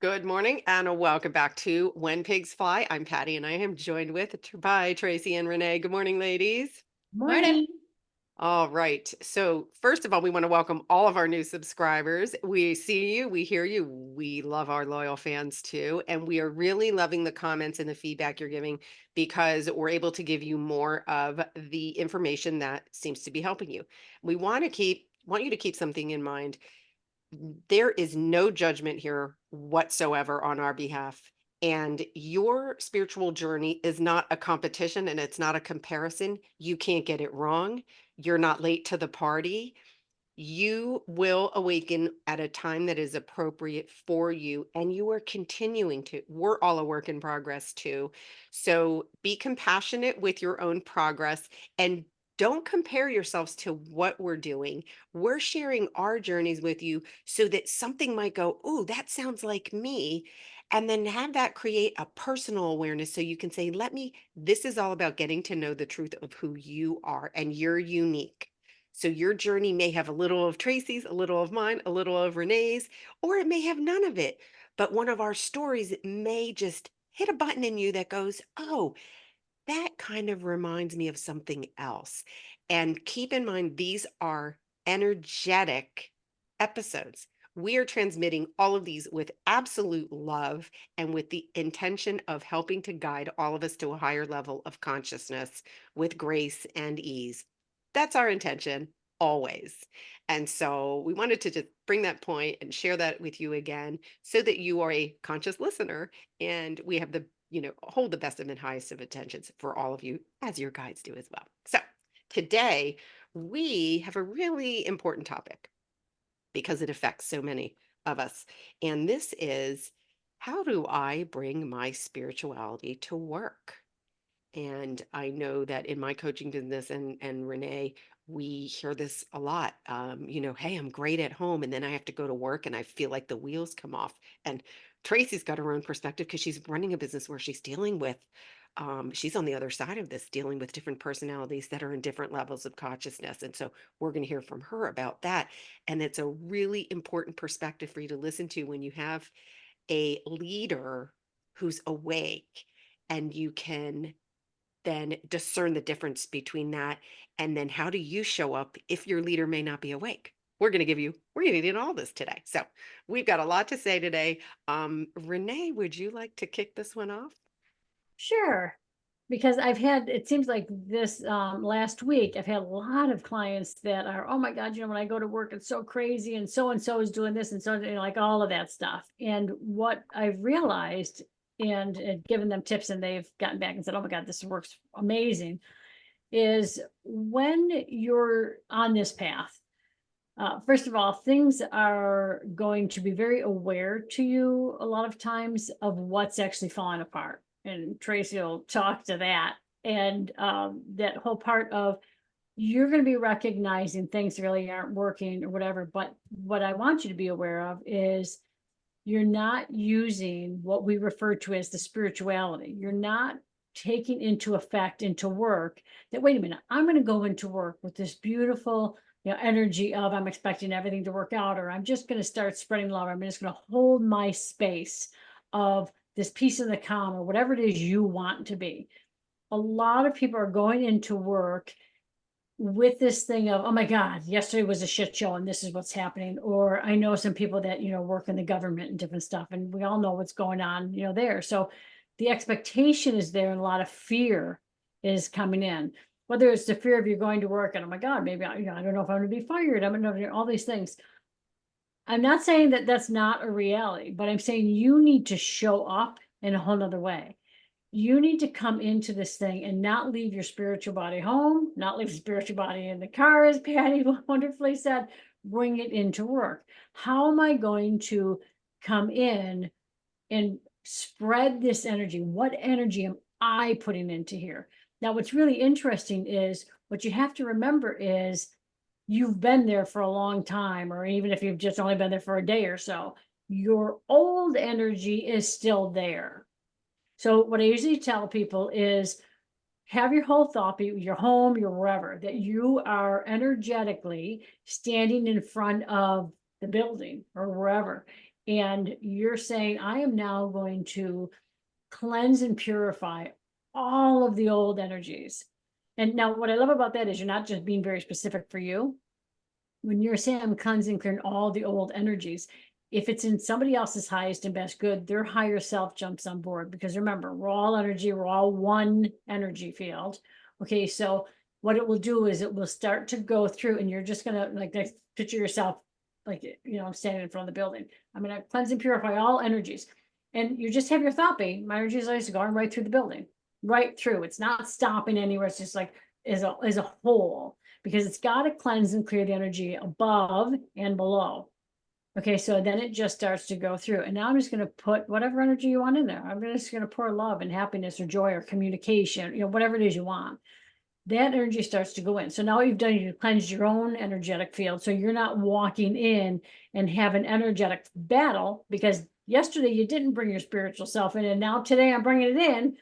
Good morning and welcome back to When Pigs Fly. I'm Patty and I am joined by Tracy and Renee. Good morning, ladies. Morning. Morning. All right. So, first of all, we want to welcome all of our new subscribers. We see you, we hear you. We love our loyal fans too. And we are really loving the comments and the feedback you're giving because we're able to give you more of the information that seems to be helping you. We want you to keep something in mind. There is no judgment here whatsoever on our behalf. And your spiritual journey is not a competition and it's not a comparison. You can't get it wrong. You're not late to the party. You will awaken at a time that is appropriate for you, and you are continuing to. We're all a work in progress too. So be compassionate with your own progress and don't compare yourselves to what we're doing. We're sharing our journeys with you so that something might go, "Ooh, that sounds like me." And then have that create a personal awareness so you can say, this is all about getting to know the truth of who you are, and you're unique. So your journey may have a little of Tracy's, a little of mine, a little of Renee's, or it may have none of it. But one of our stories may just hit a button in you that goes, "Oh, that kind of reminds me of something else." And keep in mind, these are energetic episodes. We are transmitting all of these with absolute love and with the intention of helping to guide all of us to a higher level of consciousness with grace and ease. That's our intention always. And so we wanted to just bring that point and share that with you again so that you are a conscious listener and we have hold the best and highest of intentions for all of you as your guides do as well. So today we have a really important topic because it affects so many of us. And this is, how do I bring my spirituality to work? And I know that in my coaching business and Renee, we hear this a lot. Hey, I'm great at home, and then I have to go to work, and I feel like the wheels come off. And Tracy's got her own perspective because she's running a business where she's dealing with. She's on the other side of this, dealing with different personalities that are in different levels of consciousness. And so we're going to hear from her about that. And it's a really important perspective for you to listen to when you have a leader who's awake and you can then discern the difference between that. And then how do you show up if your leader may not be awake? We're going to get all this today. So we've got a lot to say today. Renee, would you like to kick this one off? Sure. Because it seems like this last week, I've had a lot of clients that are, oh my God, when I go to work, it's so crazy and so is doing this and so, like all of that stuff. And what I've realized and given them tips and they've gotten back and said, oh my God, this works amazing, is when you're on this path, first of all, things are going to be very aware to you a lot of times of what's actually falling apart. And Tracy will talk to that. And that whole part of you're going to be recognizing things really aren't working or whatever. But what I want you to be aware of is you're not using what we refer to as the spirituality. You're not taking into effect into work that, wait a minute, I'm going to go into work with this beautiful energy of I'm expecting everything to work out, or I'm just going to start spreading love. I'm just going to hold my space of this peace in the calm or whatever it is you want to be. A lot of people are going into work with this thing of, oh my God, yesterday was a shit show and this is what's happening. Or I know some people that, work in the government and different stuff, and we all know what's going on, there. So the expectation is there and a lot of fear is coming in. Whether it's the fear of you going to work and, oh my God, maybe I don't know if I'm going to be fired. I'm going to all these things. I'm not saying that that's not a reality, but I'm saying you need to show up in a whole nother way. You need to come into this thing and not leave your spiritual body home, not leave the spiritual body in the car, as Patty wonderfully said, bring it into work. How am I going to come in and spread this energy? What energy am I putting into here? Now, what's really interesting is what you have to remember is you've been there for a long time, or even if you've just only been there for a day or so, your old energy is still there. So what I usually tell people is have your whole thought be your home, your wherever, that you are energetically standing in front of the building or wherever. And you're saying, I am now going to cleanse and purify all of the old energies. And now what I love about that is you're not just being very specific for you. When you're saying I'm cleansing, clearing all the old energies, if it's in somebody else's highest and best good, their higher self jumps on board, because remember, we're all energy, we're all one energy field. Okay, so what it will do is it will start to go through, and you're just gonna like picture yourself like, standing in front of the building. I'm gonna cleanse and purify all energies. And you just have your thought be, my energy is always going right through the building, right through. It's not stopping anywhere. It's just like as a whole, because it's got to cleanse and clear the energy above and below. Okay, so then it just starts to go through. And now I'm just going to put whatever energy you want in there. I'm just going to pour love and happiness or joy or communication, whatever it is you want. That energy starts to go in. So now what you've done, you've cleansed your own energetic field. So you're not walking in and have an energetic battle, because yesterday you didn't bring your spiritual self in, and now today I'm bringing it in.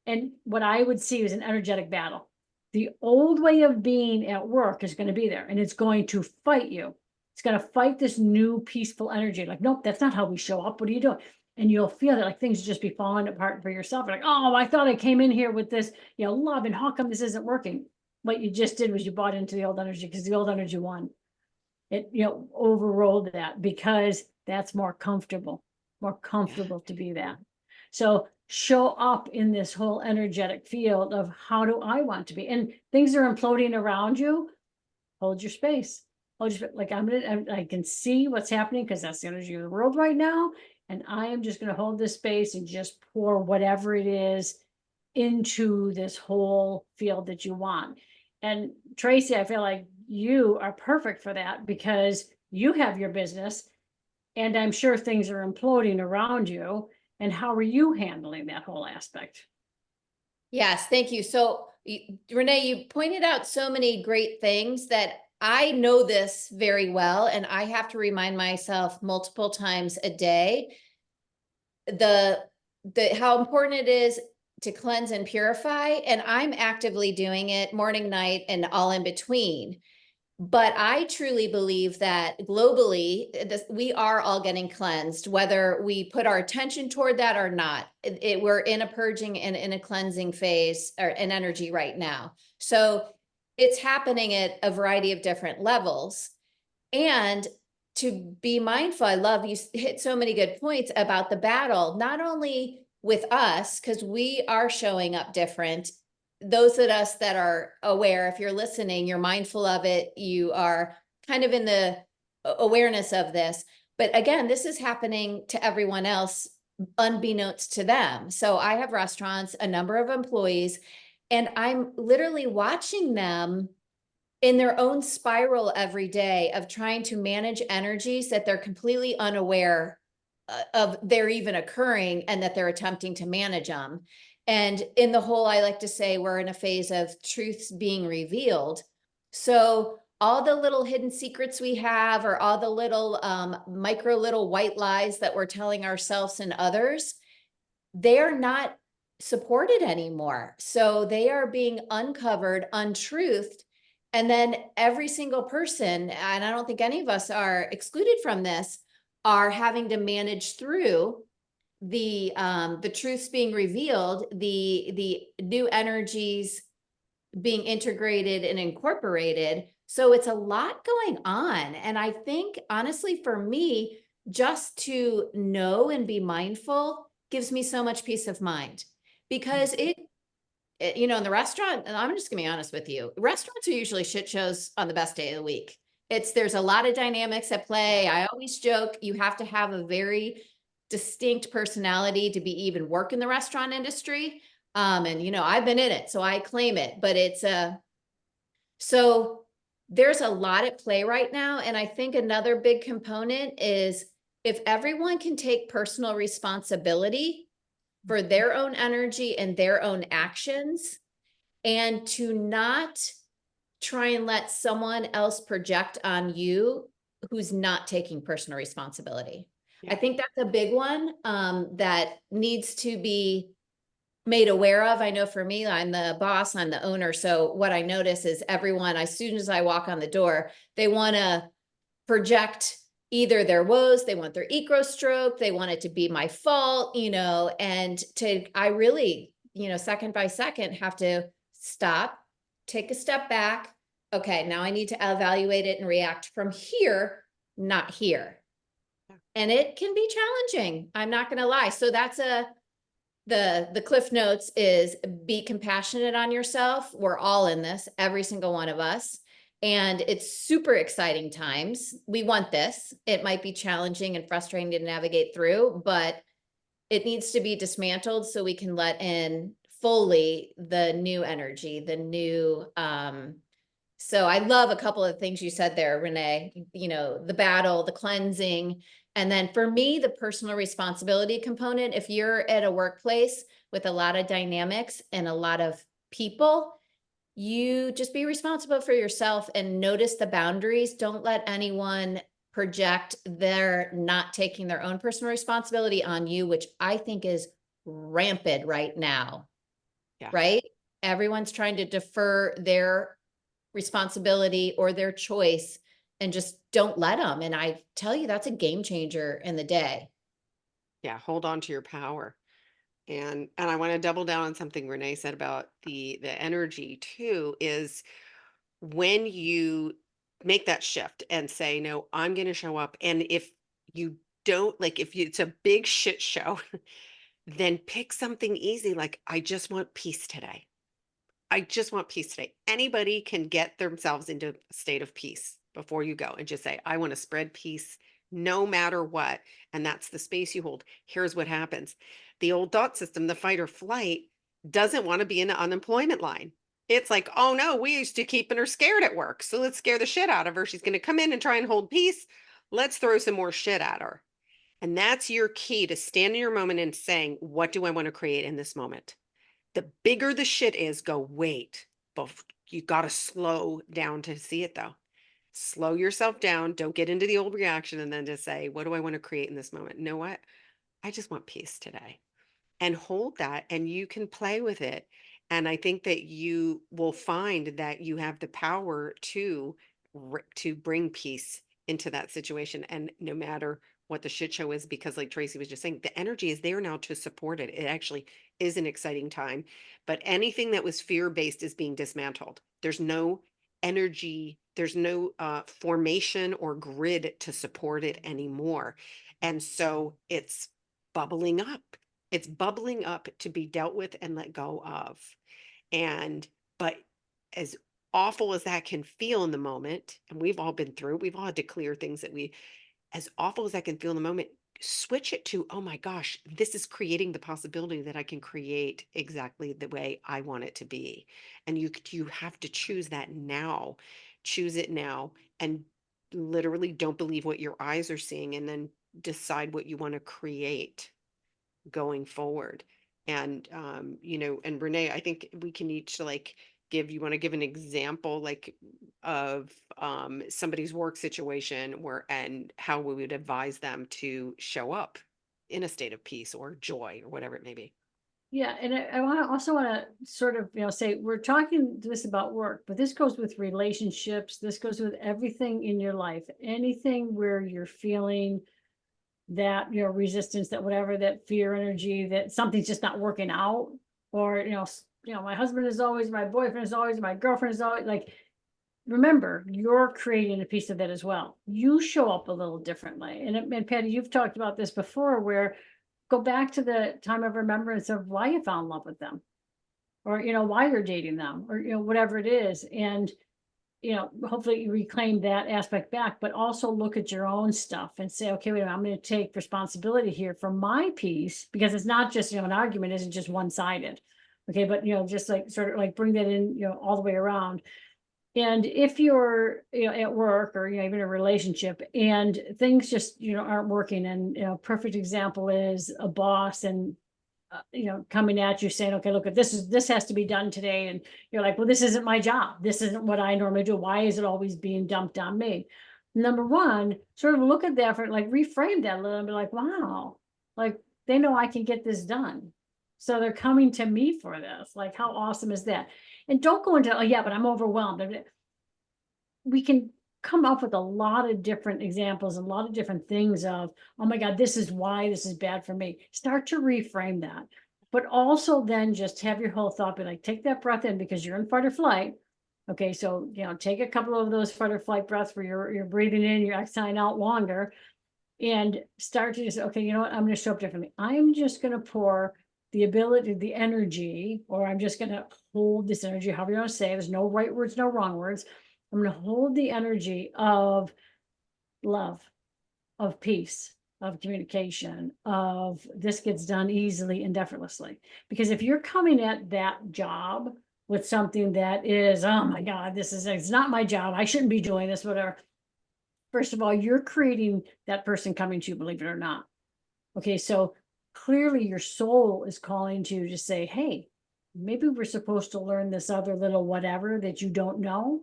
And what I would see is an energetic battle. The old way of being at work is going to be there, and it's going to fight you. It's going to fight this new peaceful energy. Like, nope, that's not how we show up. What are you doing? And you'll feel that like things just be falling apart for yourself. Like, oh, I thought I came in here with this, love, and how come this isn't working? What you just did was you bought into the old energy, because the old energy won. It, overrode that, because that's more comfortable Yeah. to be that. So show up in this whole energetic field of, how do I want to be? And things are imploding around you. Hold your space. Like, I can see what's happening, because that's the energy of the world right now. And I am just going to hold this space and just pour whatever it is into this whole field that you want. And Tracy, I feel like you are perfect for that, because you have your business, and I'm sure things are imploding around you. And how are you handling that whole aspect? Yes, thank you. So, Renee, you pointed out so many great things that I know this very well, and I have to remind myself multiple times a day the how important it is to cleanse and purify. And I'm actively doing it morning, night, and all in between. But I truly believe that globally, we are all getting cleansed, whether we put our attention toward that or not. We're in a purging and in a cleansing phase, or an energy right now. So it's happening at a variety of different levels. And to be mindful, I love you hit so many good points about the battle, not only with us, because we are showing up different. Those of us that are aware, if you're listening, you're mindful of it, you are kind of in the awareness of this. But again, this is happening to everyone else unbeknownst to them. So I have restaurants, a number of employees, and I'm literally watching them in their own spiral every day of trying to manage energies that they're completely unaware of they're even occurring, and that they're attempting to manage them. And in the whole, I like to say we're in a phase of truths being revealed. So all the little hidden secrets we have, or all the little micro little white lies that we're telling ourselves and others, they're not supported anymore. So they are being uncovered, untruthed. And then every single person, and I don't think any of us are excluded from this, are having to manage through the truths being revealed, the new energies being integrated and incorporated. So it's a lot going on. And I think, honestly, for me, just to know and be mindful gives me so much peace of mind, because in the restaurant, and I'm just gonna be honest with you, restaurants are usually shit shows on the best day of the week. There's a lot of dynamics at play. I always joke, you have to have a very distinct personality to be even work in the restaurant industry. And I've been in it, so I claim it, but so there's a lot at play right now. And I think another big component is, if everyone can take personal responsibility for their own energy and their own actions, and to not try and let someone else project on you who's not taking personal responsibility. I Yeah. think that's a big one that needs to be made aware of. I know for me, I'm the boss, I'm the owner. So what I notice is everyone, as soon as I walk on the door, they want to project either their woes, they want their ego stroke, they want it to be my fault, and I really, second by second have to stop, take a step back. Okay, now I need to evaluate it and react from here, not here. Yeah. And it can be challenging. I'm not going to lie. So that's the cliff notes is be compassionate on yourself. We're all in this, every single one of us. And it's super exciting times. We want this. It might be challenging and frustrating to navigate through, but it needs to be dismantled so we can let in fully the new energy, the new, so I love a couple of things you said there, Renee, the battle, the cleansing. And then for me, the personal responsibility component, if you're at a workplace with a lot of dynamics and a lot of people, you just be responsible for yourself and notice the boundaries. Don't let anyone project their not taking their own personal responsibility on you, which I think is rampant right now, Yeah. right? Everyone's trying to defer their responsibility or their choice and just don't let them. And I tell you, that's a game changer in the day. Yeah. Hold on to your power. And I want to double down on something Renee said about the energy too, is when you make that shift and say, no, I'm going to show up. And if you don't like, if you, it's a big shit show, then pick something easy. Like, I just want peace today. I just want peace today. Anybody can get themselves into a state of peace before you go and just say, I want to spread peace no matter what. And that's the space you hold. Here's what happens. The old thought system, the fight or flight, doesn't want to be in the unemployment line. It's like, oh no, we used to keeping her scared at work. So let's scare the shit out of her. She's going to come in and try and hold peace. Let's throw some more shit at her. And that's your key to stand in your moment and saying, what do I want to create in this moment? The bigger the shit is, go, wait, but you got to slow down to see it though. Slow yourself down. Don't get into the old reaction and then just say, what do I want to create in this moment? You know what? I just want peace today, and hold that, and you can play with it. And I think that you will find that you have the power to bring peace into that situation. And no matter what the shit show is, because like Tracy was just saying, the energy is there now to support it. It actually is an exciting time. But anything that was fear based is being dismantled. There's no energy, there's no formation or grid to support it anymore. And so it's bubbling up. It's bubbling up to be dealt with and let go of. And, but as awful as that can feel in the moment, and we've all been through, we've all had to clear things that as awful as that can feel in the moment, switch it to, oh my gosh, this is creating the possibility that I can create exactly the way I want it to be. And you have to choose that now. Choose it now, and literally don't believe what your eyes are seeing, and then decide what you want to create going forward. And and Renee, I think we can each like you want to give an example like of somebody's work situation where and how we would advise them to show up in a state of peace or joy or whatever it may be. Yeah, and I want to sort of, say we're talking this about work, but this goes with relationships. This goes with everything in your life. Anything where you're feeling that, resistance, that whatever, that fear energy, that something's just not working out, or, my husband is always, my boyfriend is always, my girlfriend is always like, remember, you're creating a piece of that as well. You show up a little differently. And Patty, you've talked about this before, where go back to the time of remembrance of why you fell in love with them, or, why you're dating them, or, whatever it is. And, hopefully you reclaim that aspect back, but also look at your own stuff and say, okay, wait a minute, I'm going to take responsibility here for my piece, because it's not just, an argument isn't just one-sided. Okay. But, just like sort of like bring that in, all the way around. And if you're, at work, or, even a relationship, and things just, aren't working, and, perfect example is a boss and, coming at you saying, okay, look, this has to be done today. And you're like, well, this isn't my job. This isn't what I normally do. Why is it always being dumped on me? Number one, sort of look at that for like reframe that a little and be like, wow, like they know I can get this done. So they're coming to me for this. Like, how awesome is that? And don't go into, oh yeah, but I'm overwhelmed. We can come up with a lot of different examples, a lot of different things of, oh my God, this is why this is bad for me. Start to reframe that. But also then just have your whole thought be like, take that breath in because you're in fight or flight. Okay, so take a couple of those fight or flight breaths where you're breathing in, you're exhaling out longer, and start to just, okay, you know what, I'm going to show up differently. I'm just going to pour the ability, the energy, or I'm just going to hold this energy, however you want to say it. There's no right words, no wrong words. I'm going to hold the energy of love, of peace, of communication, of this gets done easily and effortlessly. Because if you're coming at that job with something that is, oh my God, it's not my job, I shouldn't be doing this, whatever. First of all, you're creating that person coming to you, believe it or not. Okay, so clearly your soul is calling to you to say, hey, maybe we're supposed to learn this other little whatever that you don't know,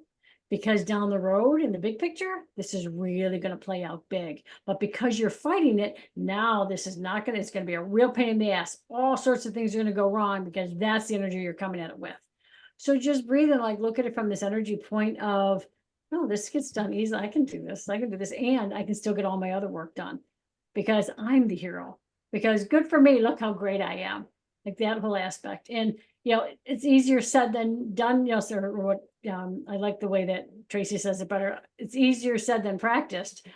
because down the road in the big picture, this is really going to play out big. But because you're fighting it, now this is not going to, it's going to be a real pain in the ass. All sorts of things are going to go wrong because that's the energy you're coming at it with. So just breathe and like look at it from this energy point of, no, this gets done easily. I can do this. I can do this. And I can still get all my other work done because I'm the hero. Because good for me, look how great I am. Like that whole aspect. And it's easier said than done. Sir, what I like the way that Tracy says it better. It's easier said than practiced,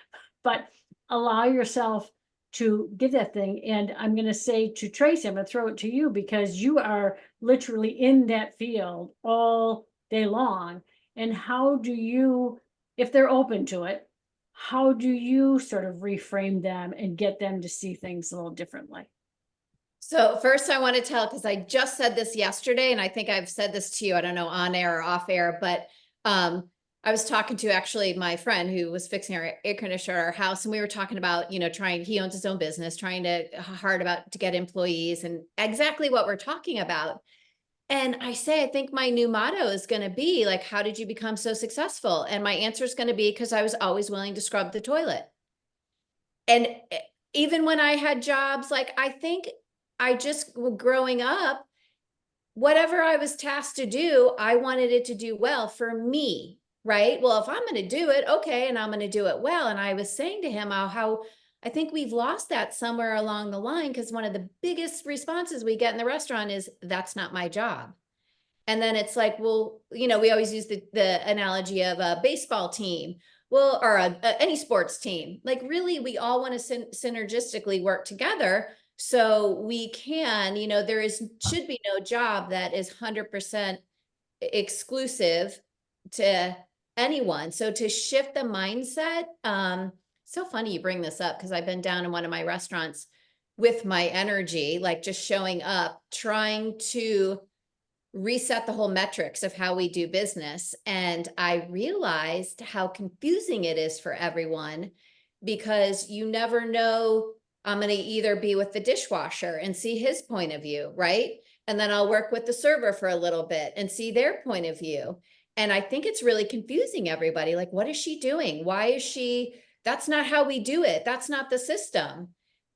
but allow yourself to get that thing. And I'm going to say to Tracy, I'm going to throw it to you because you are literally in that field all day long. And how do you, if they're open to it, how do you sort of reframe them and get them to see things a little differently? So first I want to tell, because I just said this yesterday, and I think I've said this to you, I don't know, on air or off air, but I was talking to actually my friend who was fixing our air conditioner at our house. And we were talking about, he owns his own business, trying to get employees and exactly what we're talking about. And I say, I think my new motto is going to be like, how did you become so successful? And my answer is going to be, because I was always willing to scrub the toilet. And even when I had jobs, like, I think I just, growing up, whatever I was tasked to do, I wanted it to do well for me, right? Well, if I'm going to do it, okay, and I'm going to do it well. And I was saying to him how I think we've lost that somewhere along the line, because one of the biggest responses we get in the restaurant is, that's not my job. And then it's like, well, we always use the analogy of a baseball team, well, or any sports team. Like, really, we all want to synergistically work together so we can, there should be no job that is 100% exclusive to anyone. So to shift the mindset, so funny you bring this up, because I've been down in one of my restaurants with my energy, like just showing up, trying to reset the whole metrics of how we do business. And I realized how confusing it is for everyone, because you never know. I'm going to either be with the dishwasher and see his point of view, right? And then I'll work with the server for a little bit and see their point of view. And I think it's really confusing everybody. Like, what is she doing? Why is she, that's not how we do it. That's not the system.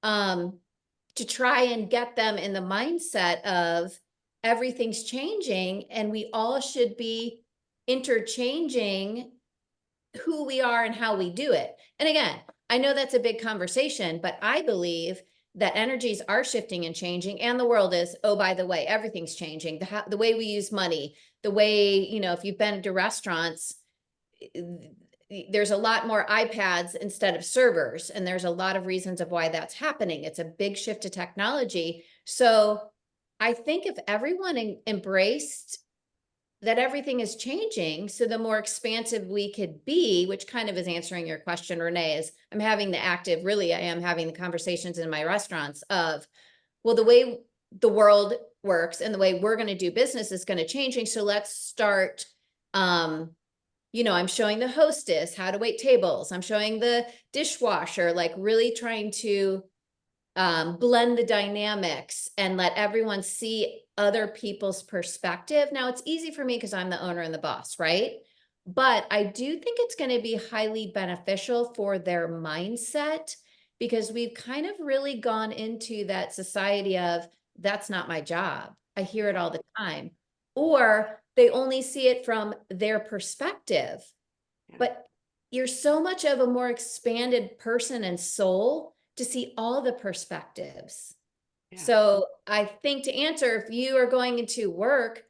To try and get them in the mindset of, everything's changing and we all should be interchanging who we are and how we do it. And again, I know that's a big conversation, but I believe that energies are shifting and changing, and the world is, oh, by the way, everything's changing. The way we use money, the way, if you've been to restaurants, there's a lot more iPads instead of servers. And there's a lot of reasons of why that's happening. It's a big shift to technology. So I think if everyone embraced that everything is changing, so the more expansive we could be, which kind of is answering your question, Renee, is I am having the conversations in my restaurants of, well, the way the world works and the way we're going to do business is going to changing. So let's start, I'm showing the hostess how to wait tables. I'm showing the dishwasher, like really trying to blend the dynamics and let everyone see other people's perspective. Now, it's easy for me because I'm the owner and the boss, right? But I do think it's going to be highly beneficial for their mindset, because we've kind of really gone into that society of, that's not my job. I hear it all the time. Or they only see it from their perspective. Yeah. But you're so much of a more expanded person and soul to see all the perspectives. Yeah. So I think to answer, if you are going into work,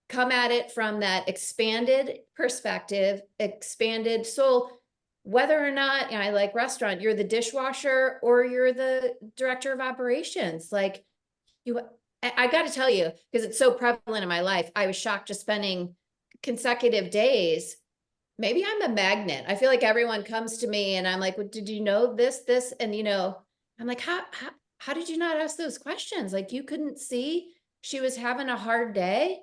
come at it from that expanded perspective, expanded soul, whether or not, I like restaurant, you're the dishwasher or you're the director of operations. Like you, I got to tell you, because it's so prevalent in my life, I was shocked just spending consecutive days. Maybe I'm a magnet. I feel like everyone comes to me and I'm like, well, did you know this? And I'm like, how did you not ask those questions? Like you couldn't see she was having a hard day.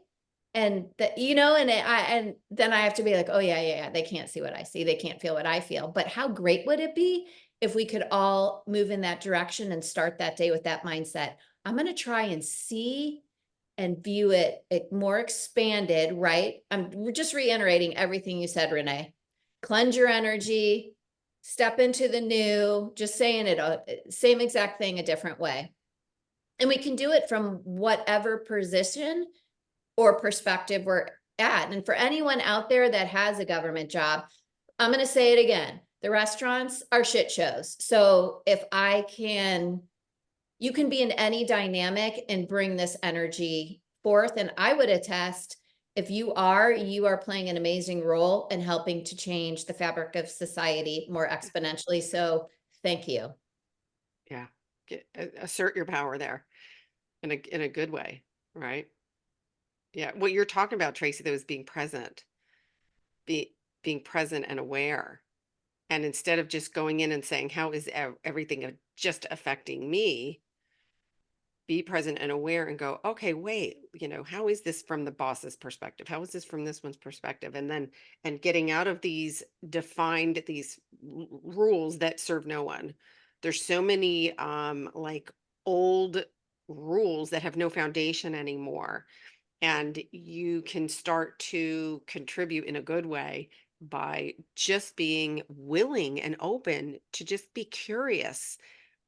And that, and then I have to be like, oh yeah. They can't see what I see. They can't feel what I feel. But how great would it be if we could all move in that direction and start that day with that mindset? I'm going to try and see and view it more expanded, right? I'm just reiterating everything you said, Renee. Cleanse your energy, step into the new, just saying it, same exact thing, a different way. And we can do it from whatever position or perspective we're at. And for anyone out there that has a government job, I'm going to say it again. The restaurants are shit shows. So if you can be in any dynamic and bring this energy forth. And I would attest, if you are playing an amazing role in helping to change the fabric of society more exponentially. So thank you. Yeah. Assert your power there in a good way, right? Yeah. What you're talking about, Tracy, though, is being present, be being present and aware. And instead of just going in and saying, how is everything just affecting me? Be present and aware and go, okay, wait, how is this from the boss's perspective? How is this from this one's perspective? And getting out of these rules that serve no one. There's so many like old rules that have no foundation anymore, and you can start to contribute in a good way by just being willing and open to just be curious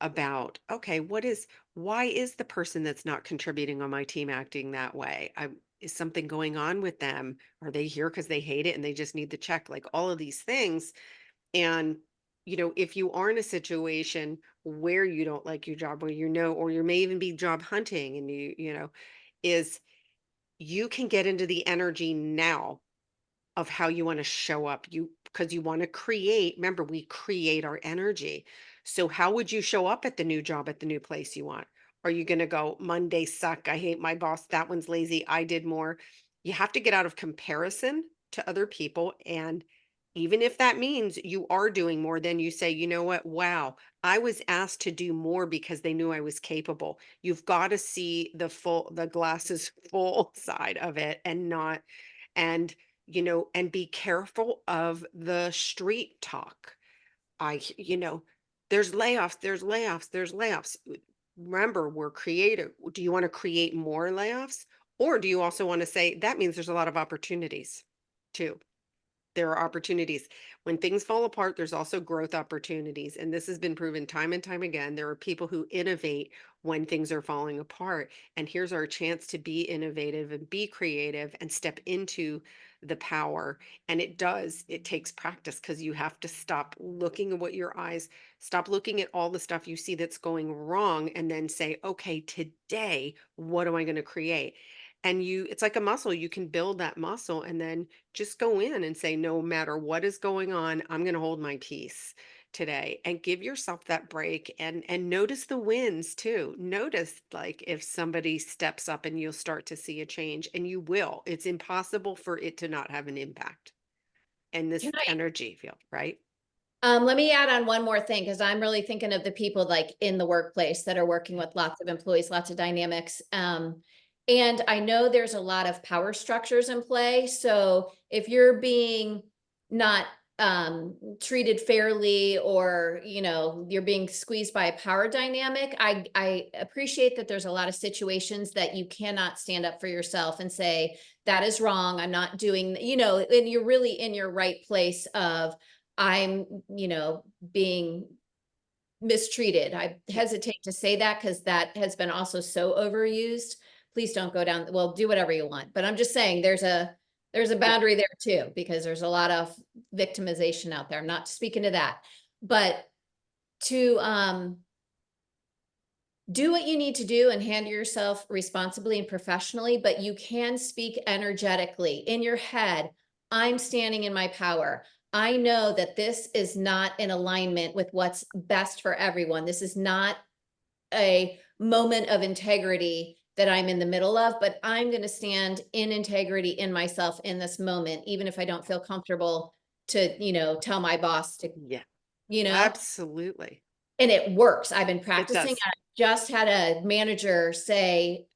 about, okay, why is the person that's not contributing on my team acting that way? Is something going on with them? Are they here because they hate it and they just need the check? Like all of these things. And if you are in a situation where you don't like your job, or you may even be job hunting, and is you can get into the energy now of how you want to show up, because you want to create. Remember, we create our energy. So how would you show up at the new job, at the new place you want? Are you going to go, Monday suck, I hate my boss, that one's lazy, I did more? You have to get out of comparison to other people, and even if that means you are doing more, then you say, you know what, wow, I was asked to do more because they knew I was capable. You've got to see the glasses full side of it, and not, and and be careful of the street talk. There's layoffs, there's layoffs, there's layoffs. Remember, we're creative. Do you want to create more layoffs? Or do you also want to say that means there's a lot of opportunities too? There are opportunities. When things fall apart, there's also growth opportunities. And this has been proven time and time again. There are people who innovate when things are falling apart. And here's our chance to be innovative and be creative and step into the power. And it takes practice, because you have to stop looking at stop looking at all the stuff you see that's going wrong, and then say, okay, today, what am I going to create? And it's like a muscle. You can build that muscle, and then just go in and say, no matter what is going on, I'm going to hold my peace today, and give yourself that break, and notice the wins too. Notice, like, if somebody steps up, and you'll start to see a change, and you will. It's impossible for it to not have an impact in this Can I energy field, right? Let me add on one more thing, because I'm really thinking of the people like in the workplace that are working with lots of employees, lots of dynamics. And I know there's a lot of power structures in play. So if you're being not treated fairly, or you're being squeezed by a power dynamic, I appreciate that there's a lot of situations that you cannot stand up for yourself and say that is wrong, I'm not doing, and you're really in your right place of, I'm, being mistreated. I Yeah. hesitate to say that because that has been also so overused. Please don't go down, well, do whatever you want. But I'm just saying There's a Yeah. boundary there too, because there's a lot of victimization out there. I'm not speaking to that, but to do what you need to do and handle yourself responsibly and professionally, but you can speak energetically in your head. I'm standing in my power. I know that this is not in alignment with what's best for everyone. This is not a moment of integrity that I'm in the middle of, but I'm going to stand in integrity in myself in this moment, even if I don't feel comfortable to, tell my boss to, Yeah. you know, Absolutely. and it works. I've been It practicing. does. I just had a manager say,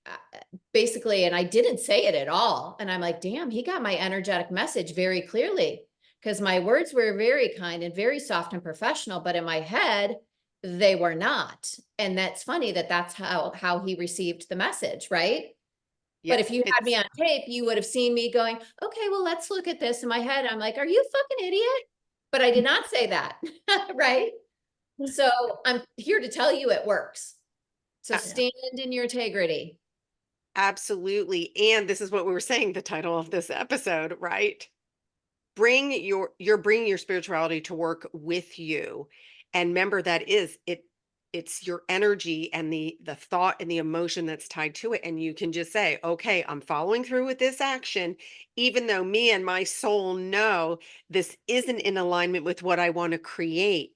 basically, and I didn't say it at all. And I'm like, damn, he got my energetic message very clearly, because my words were very kind and very soft and professional, but in my head, they were not. And that's funny that that's how he received the message, right? But Yeah. if you had me It's on tape, you would have seen me going, okay, well, let's look at this. In my head, I'm like, are you a fucking idiot? But I did not say that, right? So I'm here to tell you it works. So a Yeah. stand in your integrity. absolutely, and this is what we were saying, the title of this episode, right? Bring you're bringing your spirituality to work with you, and remember that it's your energy and the thought and the emotion that's tied to it, and you can just say, okay, I'm following through with this action, even though me and my soul know this isn't in alignment with what I want to create.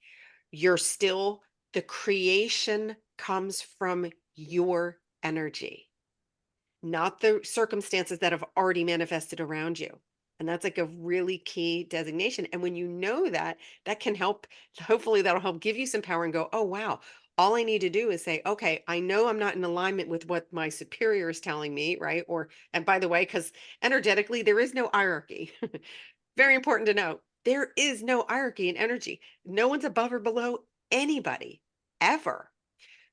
You're still, the creation comes from your energy, not the circumstances that have already manifested around you. And that's like a really key designation. And when you know that, that can help, hopefully, that'll help give you some power and go, oh, wow. All I need to do is say, okay, I know I'm not in alignment with what my superior is telling me, right? Or, and by the way, because energetically, there is no hierarchy. Very important to know. There is no hierarchy in energy. No one's above or below anybody ever.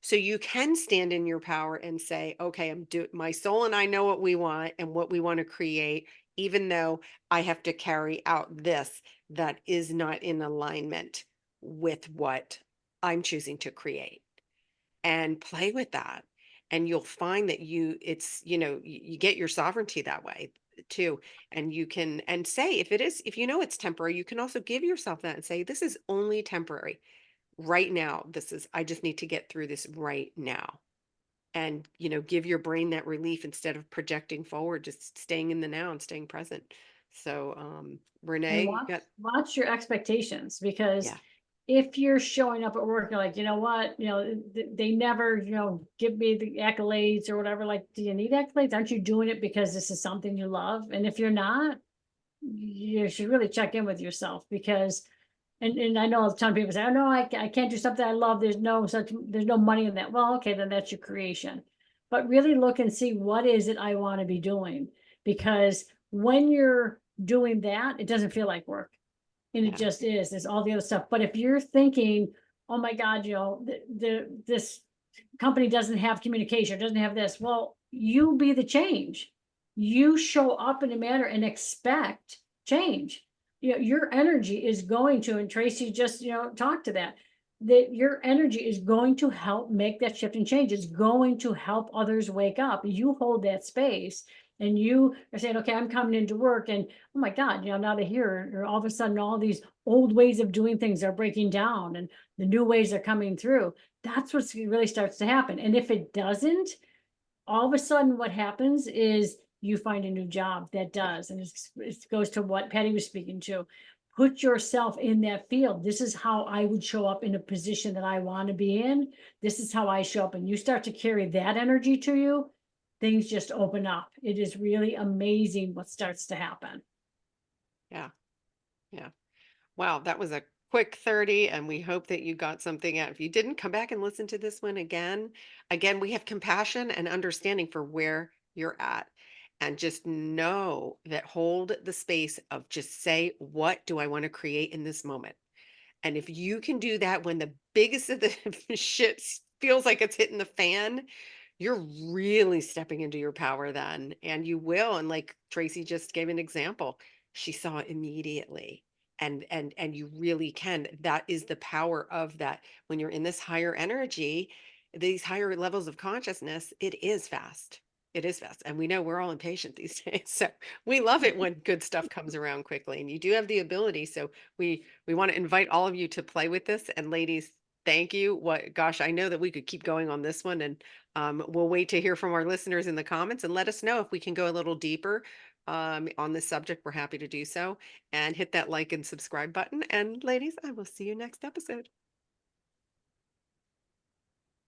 So you can stand in your power and say, okay, my soul and I know what we want and what we want to create, even though I have to carry out this that is not in alignment with what I'm choosing to create, and play with that. And you'll find that you get your sovereignty that way too. And you can, and say, if you know it's temporary, you can also give yourself that and say, this is only temporary right now. I just need to get through this right now. And, give your brain that relief instead of projecting forward, just staying in the now and staying present. So, And Renee, you got, watch your expectations, because yeah, if you're showing up at work, you're like, you know what, they never, give me the accolades or whatever. Like, do you need accolades? Aren't you doing it because this is something you love? And if you're not, you should really check in with yourself, because and I know a ton of people say, oh no, I can't do something I love. There's no money in that. Well, okay, then that's your creation. But really look and see, what is it I want to be doing? Because when you're doing that, it doesn't feel like work. And it yeah, just is. There's all the other stuff. But if you're thinking, oh my God, this company doesn't have communication, doesn't have this, well, you be the change. You show up in a manner and expect change. Your energy is going to, and Tracy just, talked to that your energy is going to help make that shift and change. It's going to help others wake up. You hold that space, and you are saying, okay, I'm coming into work, and oh my God, now they hear, or all of a sudden all these old ways of doing things are breaking down and the new ways are coming through. That's what really starts to happen. And if it doesn't, all of a sudden what happens is you find a new job that yeah, does. And it goes to what Patty was speaking to. Put yourself in that field. This is how I would show up in a position that I want to be in. This is how I show up. And you start to carry that energy to you, things just open up. It is really amazing what starts to happen. yeah, yeah. Wow, that was a quick 30, and we hope that you got something out. If you didn't, come back and listen to this one again. Again, we have compassion and understanding for where you're at. And just know that, hold the space of just say, what do I want to create in this moment? And if you can do that when the biggest of the shit feels like it's hitting the fan, you're really stepping into your power then. And you will. And like Tracy just gave an example, she saw it immediately. And you really can. That is the power of that. When you're in this higher energy, these higher levels of consciousness, it is fast. It is fast, and we know we're all impatient these days, so we love it when good stuff comes around quickly, and you do have the ability, so we wanna invite all of you to play with this, and ladies, thank you. What gosh, I know that we could keep going on this one, and, we'll wait to hear from our listeners in the comments, and let us know if we can go a little deeper, on this subject, we're happy to do so, and hit that like and subscribe button, and ladies, I will see you next episode.